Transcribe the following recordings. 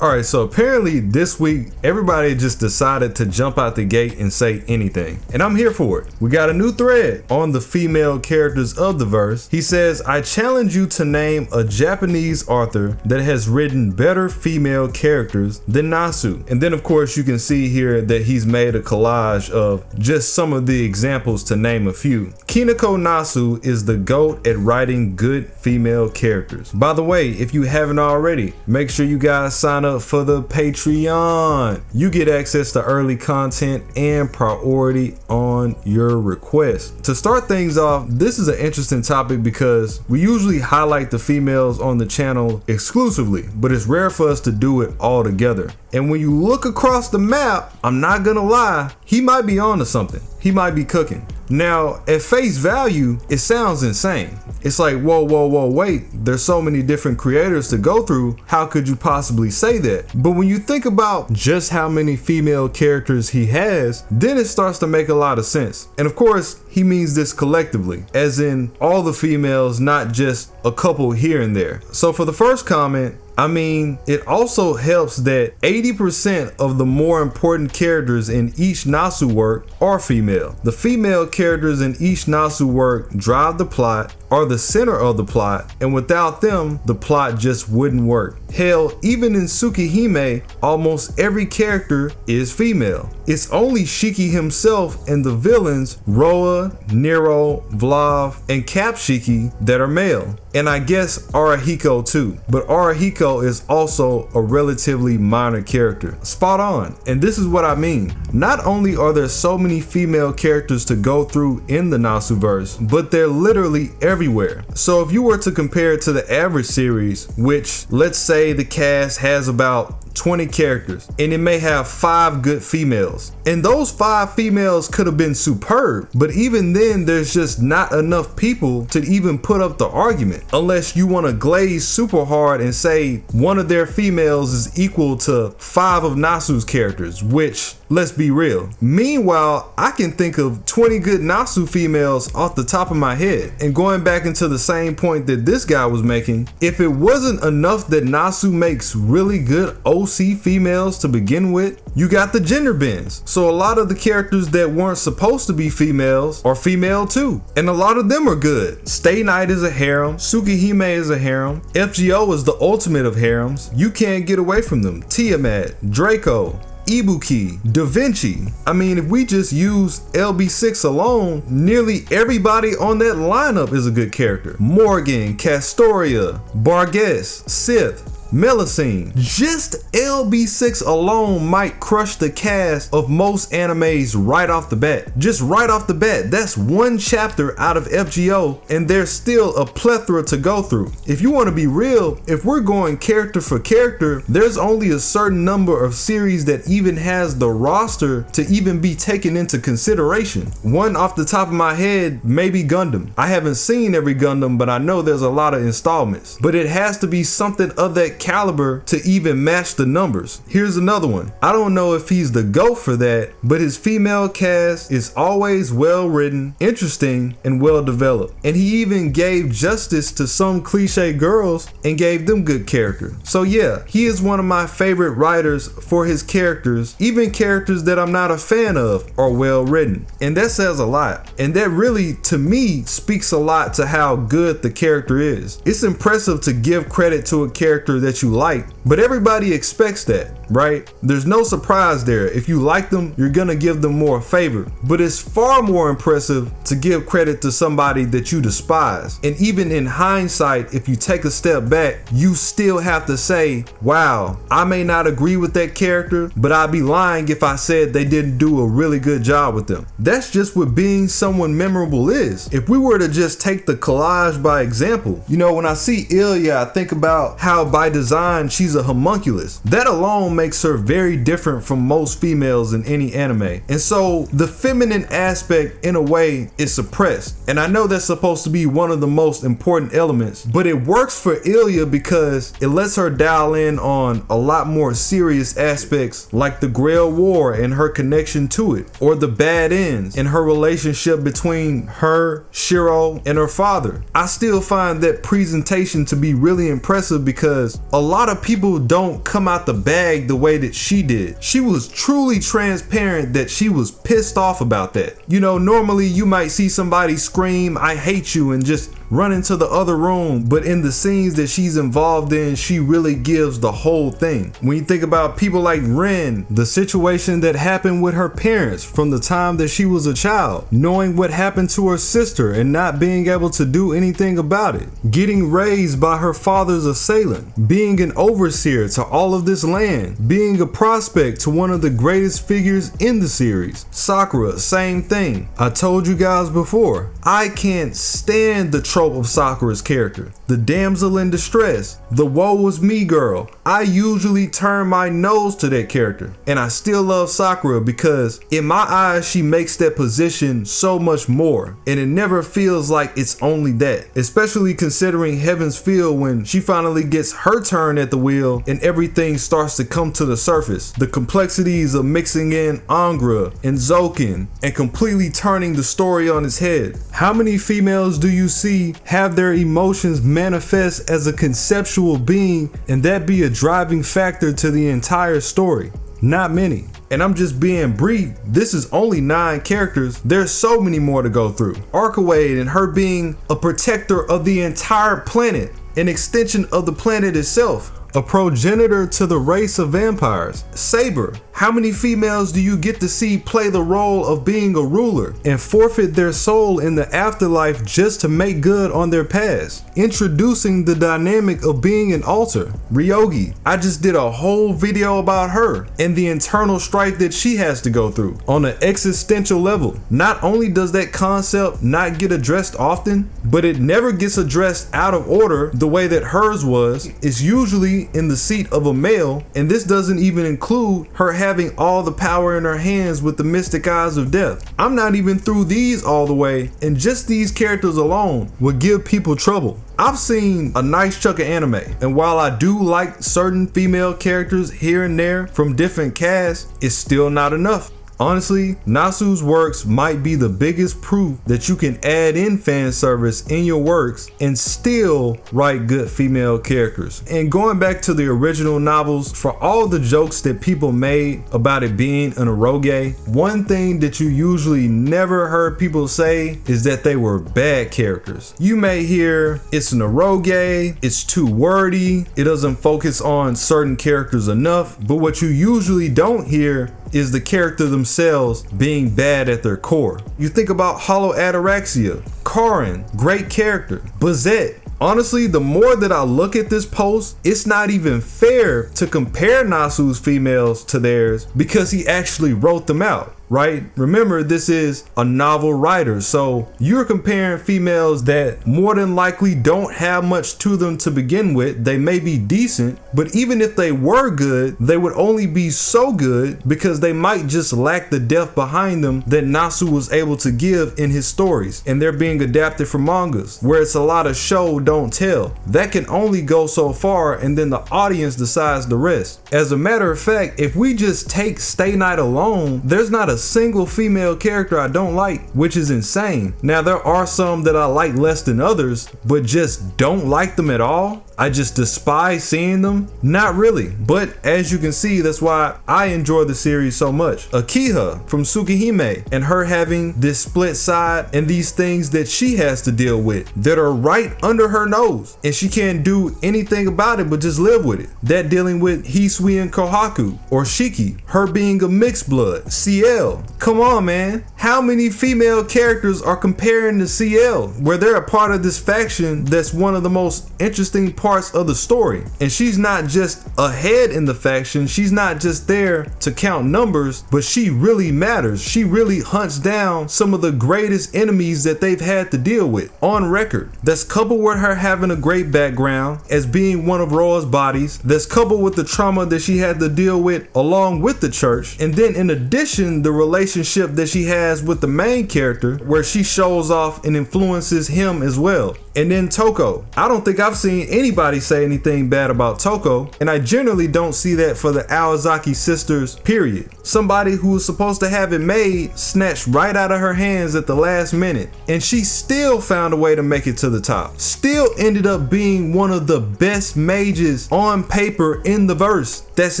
Alright, so apparently this week, everybody just decided to jump out the gate and say anything. And I'm here for it. We got a new thread on the female characters of the verse. He says, I challenge you to name a Japanese author that has written better female characters than Nasu. And then of course you can see here that he's made a collage of just some of the examples to name a few. Kinoko Nasu is the GOAT at writing good female characters. By the way, if you haven't already, make sure you guys sign up for the Patreon. You get access to early content and priority on your request. To start things off, this is an interesting topic because we usually highlight the females on the channel exclusively, but it's rare for us to do it all together. And when you look across the map, I'm not gonna lie, he might be onto something. He might be cooking. Now, at face value, it sounds insane. It's like, whoa, wait, there's so many different creators to go through. How could you possibly say that? But when you think about just how many female characters he has, then it starts to make a lot of sense. And of course, he means this collectively, as in all the females, not just a couple here and there. So for the first comment, I mean, it also helps that 80% of the more important characters in each Nasu work are female. The female characters in each Nasu work drive the plot, are the center of the plot, and without them, the plot just wouldn't work. Hell, even in Tsukihime, almost every character is female. It's only Shiki himself and the villains, Roa, Nero, Vlav, and Cap Shiki that are male. And I guess Arahiko too. But Arahiko is also a relatively minor character. Spot on. And this is what I mean. Not only are there so many female characters to go through in the Nasuverse, but they're literally everywhere. So if you were to compare it to the average series, which let's say the cast has about 20 characters and it may have 5 good females, and those 5 females could have been superb, but even then there's just not enough people to even put up the argument, unless you want to glaze super hard and say one of their females is equal to 5 of Nasu's characters, which, let's be real. Meanwhile, I can think of 20 good Nasu females off the top of my head. And going back into the same point that this guy was making, if it wasn't enough that Nasu makes really good OC females to begin with, you got the gender bends. So a lot of the characters that weren't supposed to be females are female too. And a lot of them are good. Stay Night is a harem. Tsukihime is a harem. FGO is the ultimate of harems. You can't get away from them. Tiamat, Draco, Ibuki, Da Vinci. I mean, if we just use LB6 alone, nearly everybody on that lineup is a good character. Morgan, Castoria, Barges, Sith, Melusine. Just LB6 alone might crush the cast of most animes right off the bat. Just right off the bat. That's one chapter out of FGO and there's still a plethora to go through. If you want to be real, if we're going character for character, there's only a certain number of series that even has the roster to even be taken into consideration. One off the top of my head, maybe Gundam. I haven't seen every Gundam, but I know there's a lot of installments. But it has to be something of that caliber to even match the numbers. Here's another one. I don't know if he's the GOAT for that, but his female cast is always well written, interesting, and well developed. And he even gave justice to some cliche girls and gave them good character. So yeah, he is one of my favorite writers for his characters. Even characters that I'm not a fan of are well written. And that says a lot. And that really, to me, speaks a lot to how good the character is. It's impressive to give credit to a character that you like, but everybody expects that, right? There's no surprise there. If you like them, you're gonna give them more favor. But it's far more impressive to give credit to somebody that you despise. And even in hindsight, if you take a step back, you still have to say, wow, I may not agree with that character, but I'd be lying if I said they didn't do a really good job with them. That's just what being someone memorable is. If we were to just take the collage by example, you know, when I see Ilya, I think about how by design she's a homunculus. That alone makes her very different from most females in any anime. And so the feminine aspect in a way is suppressed. And I know that's supposed to be one of the most important elements, but it works for Ilya because it lets her dial in on a lot more serious aspects like the Grail War and her connection to it, or the bad ends and her relationship between her, Shiro, and her father. I still find that presentation to be really impressive because a lot of people don't come out the bag the way that she did. She was truly transparent that she was pissed off about that. You know, normally you might see somebody scream, "I hate you," and just run into the other room, but in the scenes that she's involved in, she really gives the whole thing. When you think about people like Ren, the situation that happened with her parents from the time that she was a child, knowing what happened to her sister and not being able to do anything about it, getting raised by her father's assailant, being an overseer to all of this land, being a prospect to one of the greatest figures in the series. Sakura, same thing. I told you guys before, I can't stand the trope of Sakura's character. The damsel in distress, the woe was me girl. I usually turn my nose to that character, and I still love Sakura because in my eyes she makes that position so much more, and it never feels like it's only that, especially considering Heaven's Feel when she finally gets her turn at the wheel and everything starts to come to the surface. The complexities of mixing in Angra and Zoken and completely turning the story on its head. How many females do you see have their emotions manifest as a conceptual being and that be a driving factor to the entire story? Not many. And I'm just being brief, this is only 9 characters. There's so many more to go through. Archwade and her being a protector of the entire planet, an extension of the planet itself, a progenitor to the race of vampires. Saber, how many females do you get to see play the role of being a ruler and forfeit their soul in the afterlife just to make good on their past? Introducing the dynamic of being an altar. Ryogi, I just did a whole video about her and the internal strife that she has to go through on an existential level. Not only does that concept not get addressed often, but it never gets addressed out of order the way that hers was. It's usually in the seat of a male, and this doesn't even include her having all the power in her hands with the mystic eyes of death. I'm not even through these all the way, and just these characters alone would give people trouble. I've seen a nice chunk of anime, and while I do like certain female characters here and there from different casts, it's still not enough. Honestly, Nasu's works might be the biggest proof that you can add in fan service in your works and still write good female characters. And going back to the original novels, for all the jokes that people made about it being an eroge, one thing that you usually never heard people say is that they were bad characters. You may hear it's an eroge, it's too wordy, it doesn't focus on certain characters enough, but what you usually don't hear is the character themselves being bad at their core. You think about Hollow Ataraxia, Karin, great character, Bazette. Honestly, the more that I look at this post, it's not even fair to compare Nasu's females to theirs because he actually wrote them out. Right? Remember, this is a novel writer, so you're comparing females that more than likely don't have much to them to begin with. They may be decent, but even if they were good, they would only be so good because they might just lack the depth behind them that Nasu was able to give in his stories, and they're being adapted from mangas where it's a lot of show don't tell. That can only go so far, and then the audience decides the rest. As a matter of fact, if we just take Stay Night alone, there's not a single female character I don't like, which is insane. Now there are some that I like less than others, but just don't like them at all. I just despise seeing them? Not really, but as you can see, that's why I enjoy the series so much. Akiha from Tsukihime and her having this split side and these things that she has to deal with that are right under her nose, and she can't do anything about it but just live with it. That dealing with Hisui and Kohaku, or Shiki, her being a mixed blood. CL, come on man, how many female characters are comparing to CL where they're a part of this faction that's one of the most interesting parts of the story, and she's not just a head in the faction, she's not just there to count numbers, but she really matters. She really hunts down some of the greatest enemies that they've had to deal with on record. That's coupled with her having a great background as being one of Roa's bodies, that's coupled with the trauma that she had to deal with along with the church, and then in addition the relationship that she has with the main character where she shows off and influences him as well. And then Toko. I don't think I've seen anybody say anything bad about Toko, and I generally don't see that for the Awazaki sisters, period. Somebody who was supposed to have it made snatched right out of her hands at the last minute, and she still found a way to make it to the top. Still ended up being one of the best mages on paper in the verse. That's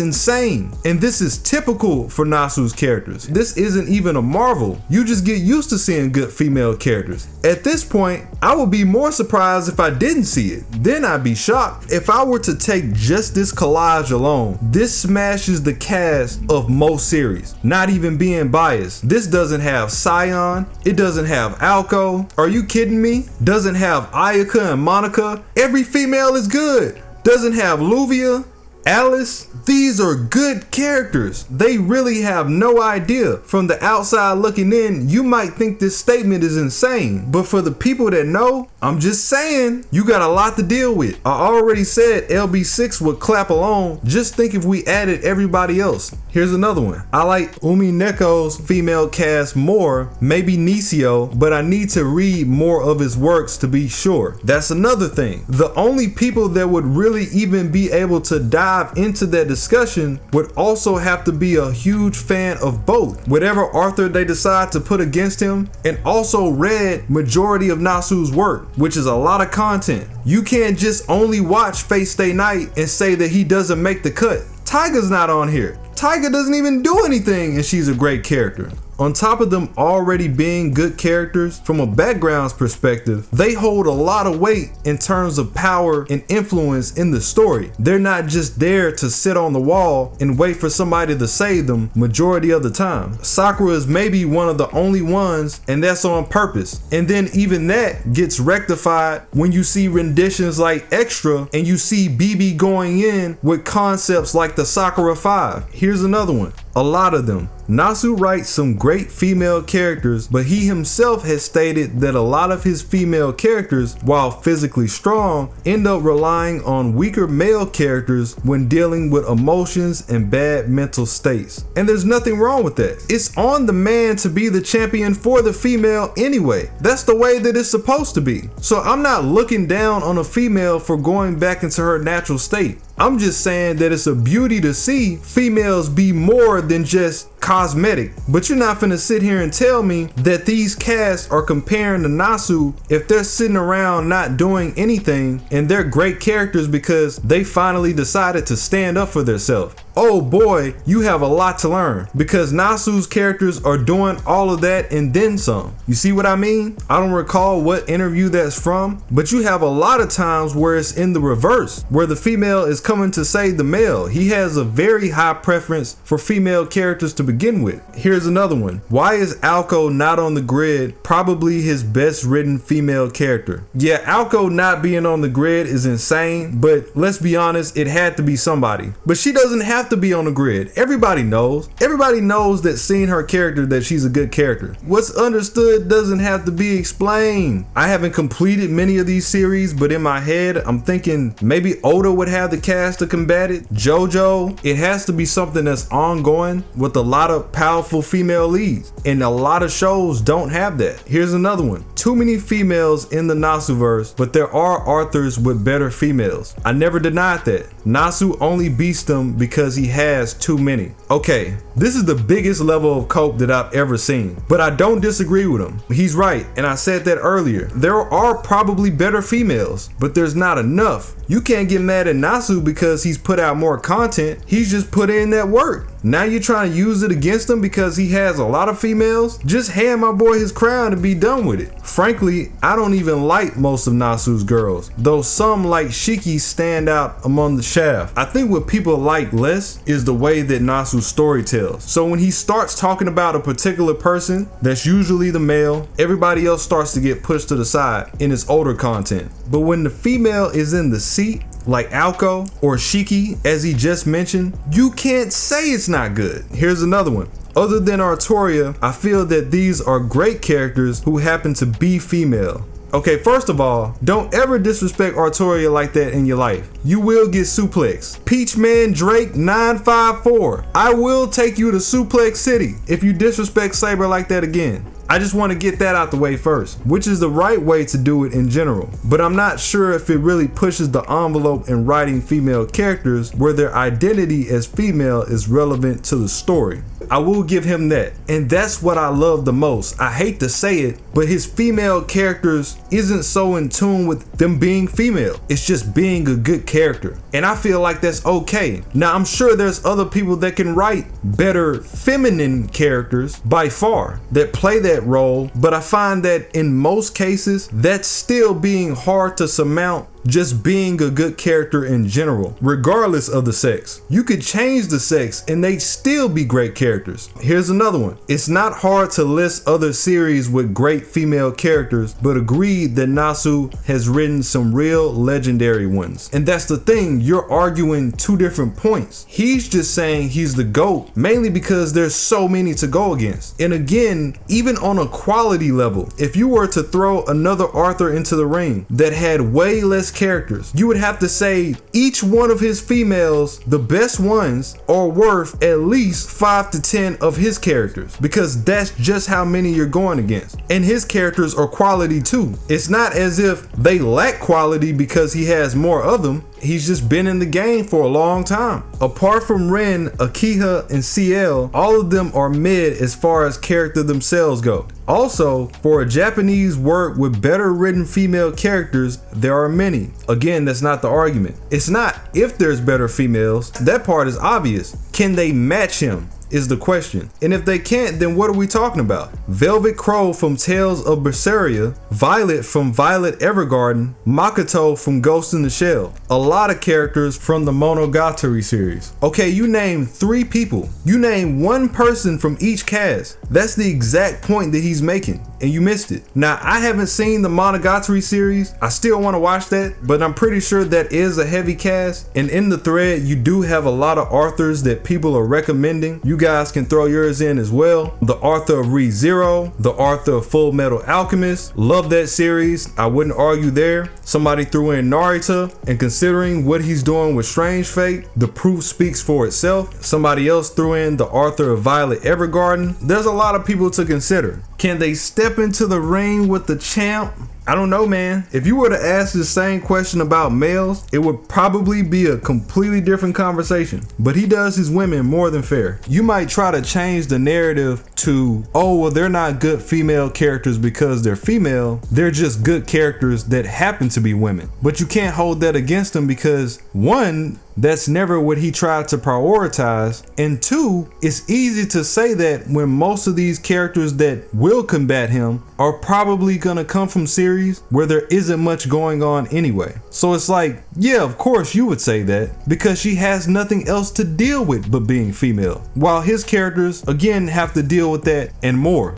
insane. And this is typical for Nasu's characters. This isn't even a marvel. You just get used to seeing good female characters. At this point, I would be more surprised if I didn't see it. Then I'd be shocked. If I were to take just this collage alone, this smashes the cast of most series. Not even being biased. This doesn't have Sion. It doesn't have Alko. Are you kidding me? Doesn't have Ayaka and Monica. Every female is good. Doesn't have Luvia, Alice. These are good characters. They really have no idea. From the outside looking in, you might think this statement is insane, but for the people that know, I'm just saying, you got a lot to deal with. I already said LB6 would clap alone. Just think if we added everybody else. Here's another one. I like Umineko's female cast more, maybe Nisio, but I need to read more of his works to be sure. That's another thing. The only people that would really even be able to dive into that discussion would also have to be a huge fan of both, whatever author they decide to put against him, and also read majority of Nasu's work, which is a lot of content. You can't just only watch Fate Stay Night and say that he doesn't make the cut. Taiga's not on here. Taiga doesn't even do anything and she's a great character. On top of them already being good characters, from a background's perspective, they hold a lot of weight in terms of power and influence in the story. They're not just there to sit on the wall and wait for somebody to save them majority of the time. Sakura is maybe one of the only ones, and that's on purpose. And then even that gets rectified when you see renditions like Extra and you see BB going in with concepts like the Sakura 5. Here's another one. A lot of them. Nasu writes some great female characters, but he himself has stated that a lot of his female characters, while physically strong, end up relying on weaker male characters when dealing with emotions and bad mental states. And there's nothing wrong with that. It's on the man to be the champion for the female anyway. That's the way that it's supposed to be. So I'm not looking down on a female for going back into her natural state. I'm just saying that it's a beauty to see females be more than just cosmetic. But you're not finna sit here and tell me that these casts are comparing to Nasu if they're sitting around not doing anything and they're great characters because they finally decided to stand up for themselves. Oh boy, you have a lot to learn because Nasu's characters are doing all of that and then some. You see what I mean? I don't recall what interview that's from, but you have a lot of times where it's in the reverse, where the female is coming to save the male. He has a very high preference for female characters to begin with. Here's another one. Why is Alko not on the grid? Probably his best written female character. Yeah, Alko not being on the grid is insane, but let's be honest, it had to be somebody. But she doesn't have to be on the grid. Everybody knows. Everybody knows that seeing her character that she's a good character. What's understood doesn't have to be explained. I haven't completed many of these series, but in my head, I'm thinking maybe Oda would have the cast to combat it. JoJo, it has to be something that's ongoing with a lot of powerful female leads, and a lot of shows don't have that. Here's another one. Too many females in the Nasuverse, but there are authors with better females. I never denied that. Nasu only beats them because he has too many. Okay, this is the biggest level of cope that I've ever seen, but I don't disagree with him. He's right, and I said that earlier. There are probably better females, but there's not enough. You can't get mad at Nasu because he's put out more content. He's just put in that work. Now you're trying to use it against him because he has a lot of females? Just hand my boy his crown and be done with it. Frankly, I don't even like most of Nasu's girls, though some like Shiki stand out among the shaft. I think what people like less is the way that Nasu story tells. So when he starts talking about a particular person, that's usually the male, everybody else starts to get pushed to the side in his older content. But when the female is in the seat, like Alko or Shiki, as he just mentioned, you can't say it's not good. Here's another one. Other than Artoria, I feel that these are great characters who happen to be female. Okay, first of all, don't ever disrespect Artoria like that in your life. You will get suplexed. Peachman Drake 954. I will take you to Suplex City if you disrespect Saber like that again. I just want to get that out the way first, which is the right way to do it in general. But I'm not sure if it really pushes the envelope in writing female characters where their identity as female is relevant to the story. I will give him that. And that's what I love the most. I hate to say it, but his female characters isn't so in tune with them being female. It's just being a good character. And I feel like that's okay. Now, I'm sure there's other people that can write better feminine characters by far that play that role, but I find that in most cases, that's still being hard to surmount just being a good character in general, regardless of the sex. You could change the sex and they'd still be great characters. Here's another one. It's not hard to list other series with great female characters, but agreed that Nasu has written some real legendary ones. And that's the thing, you're arguing two different points. He's just saying he's the GOAT, mainly because there's so many to go against. And again, even on a quality level, if you were to throw another Arthur into the ring that had way less characters, you would have to say each one of his females, the best ones, are worth at least 5 to 10 of his characters, because that's just how many you're going against. And his characters are quality too. It's not as if they lack quality because he has more of them. He's just been in the game for a long time. Apart from Ren, Akiha, and CL, all of them are mid as far as character themselves go. Also, for a Japanese work with better written female characters, there are many. Again, that's not the argument. It's not if there's better females. That part is obvious. Can they match him? Is the question. And if they can't, then what are we talking about? Velvet Crow from Tales of Berseria, Violet from Violet Evergarden, Makoto from Ghost in the Shell. A lot of characters from the Monogatari series. Okay, you name 3 people. You name one person from each cast. That's the exact point that he's making, and you missed it. Now, I haven't seen the Monogatari series. I still want to watch that, but I'm pretty sure that is a heavy cast. And in the thread, you do have a lot of Arthurs that people are recommending. You guys can throw yours in as well. The Arthur of Re:Zero, the Arthur of Full Metal Alchemist. Love that series. I wouldn't argue there. Somebody threw in Narita, and considering what he's doing with Strange Fate, the proof speaks for itself. Somebody else threw in the Arthur of Violet Evergarden. There's a lot of people to consider. Can they step into the ring with the champ? I don't know, man. If you were to ask the same question about males, it would probably be a completely different conversation. But he does his women more than fair. You might try to change the narrative to, oh, well, they're not good female characters because they're female. They're just good characters that happen to be women. But you can't hold that against them because, one, that's never what he tried to prioritize. And 2, it's easy to say that when most of these characters that will combat him are probably gonna come from series where there isn't much going on anyway. So it's like, yeah, of course you would say that because she has nothing else to deal with but being female. While his characters, again, have to deal with that and more.